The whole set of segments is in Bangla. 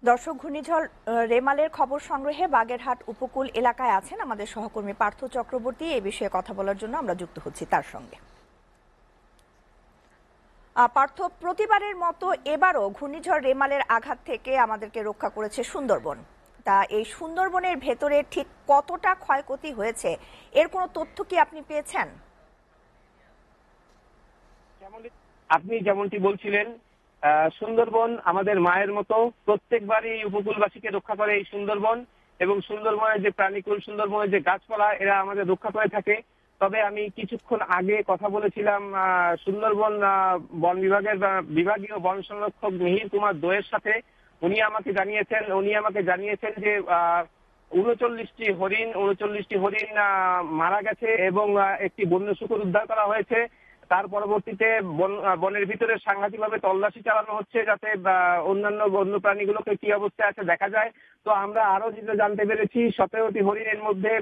দর্শক, ঘূর্ণিঝড় রেমালের খবর সংগ্রহে বাগেরহাট উপকূল এলাকায় আছেন আমাদের সহকর্মী পার্থ চক্রবর্তী। এই বিষয়ে কথা বলার জন্য আমরা যুক্ত হচ্ছি তার সঙ্গে। পার্থ, প্রতিবারের মতো এবারও ঘূর্ণিঝড় রেমালের আঘাত থেকে আমাদেরকে রক্ষা করেছে সুন্দরবন। তা এই সুন্দরবনের ভেতরে ঠিক কতটা ক্ষয়ক্ষতি হয়েছে এর কোনো তথ্য কি আপনি পেয়েছেন? আপনি যেমনটি বলছিলেন, সুন্দরবন আমাদের মায়ের মতো। প্রত্যেকবারই উপকূলবাসীকে রক্ষা করে এই সুন্দরবন, এবং সুন্দরবনের যে প্রাণীকুল, সুন্দরবনের যে গাছপালা, এরা আমাদের রক্ষা করে থাকে। তবে আমি কিছুক্ষণ আগে কথা বলেছিলাম সুন্দরবন বন বিভাগের বিভাগীয় বন সংরক্ষক মিহির কুমার দোয়ের সাথে। উনি আমাকে জানিয়েছেন যে 39টি হরিণ মারা গেছে এবং একটি বন্য শুকর উদ্ধার করা হয়েছে। তার পরবর্তীতে বনের ভিতরে সাংঘাতিকভাবে তল্লাশি চালানো হচ্ছে, যাতে অন্যান্য বন্য প্রাণীগুলোকে কি অবস্থায় আছে দেখা যায়। তো আমরা আরো যেটা জানতে পেরেছি, 17টি হরিণের মধ্যে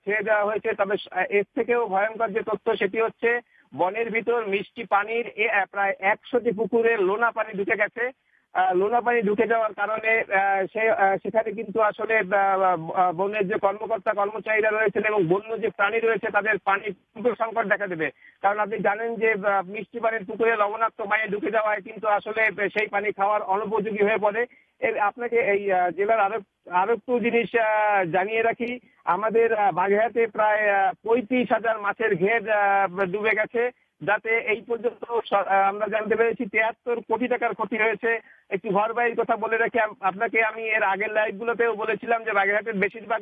ছেড়ে দেওয়া হয়েছে। তবে এর থেকেও ভয়ঙ্কর যে তথ্য, সেটি হচ্ছে বনের ভিতর মিষ্টি পানির প্রায় 100টি পুকুরে লোনা পানি ঢুকে গেছে। লোনা পানি ঢুকে যাওয়ার কারণে সেখানে কিন্তু আসলে বনের যে কর্মচারীরা রয়েছেন এবং বন্য যে প্রাণী রয়েছে, তাদের পানির সংকট দেখা দেবে। কারণ আপনি জানেন যে মিষ্টি পানির পুকুরে লবণাক্ত পানি ঢুকে যাওয়ায় কিন্তু আসলে সেই পানি খাওয়ার অনুপযোগী হয়ে পড়ে। আপনাকে এই জেলার আরো একটু জিনিস জানিয়ে রাখি। আমাদের বাগেরহাটে প্রায় 35,000 মাছের ঘের ডুবে গেছে, যাতে এই পর্যন্ত আমরা জানতে পেরেছি 73 কোটি টাকার ক্ষতি হয়েছে। একটি ঘরবাড়ির কথা বলে রাখি আপনাকে, আমি এর আগের লাইভগুলোতেও বলেছিলাম যে বাগেরহাটের বেশিরভাগ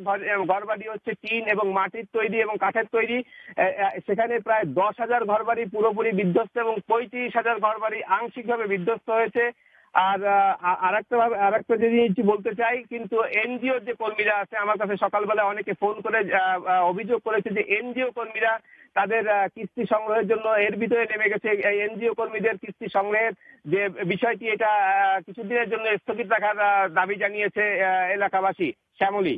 ঘরবাড়ি হচ্ছে টিন এবং মাটির তৈরি এবং কাঠের তৈরি। সেখানে প্রায় 10,000 ঘরবাড়ি পুরোপুরি বিধ্বস্ত এবং 35,000 ঘরবাড়ি আংশিকভাবে বিধ্বস্ত হয়েছে। আর আরেকটা জিনিস বলতে চাই, কিন্তু এনজিও যে কর্মীরা আছে, আমার কাছে সকালবেলা অনেকে ফোন করে অভিযোগ করেছে যে এনজিও কর্মীরা তাদের কিস্তি সংগ্রহের জন্য এর ভিতরে নেমে গেছে। এই এনজিও কর্মীদের কিস্তি সংগ্রহের যে বিষয়টি, এটা কিছুদিনের জন্য স্থগিত রাখার দাবি জানিয়েছে এলাকাবাসী। শ্যামলী।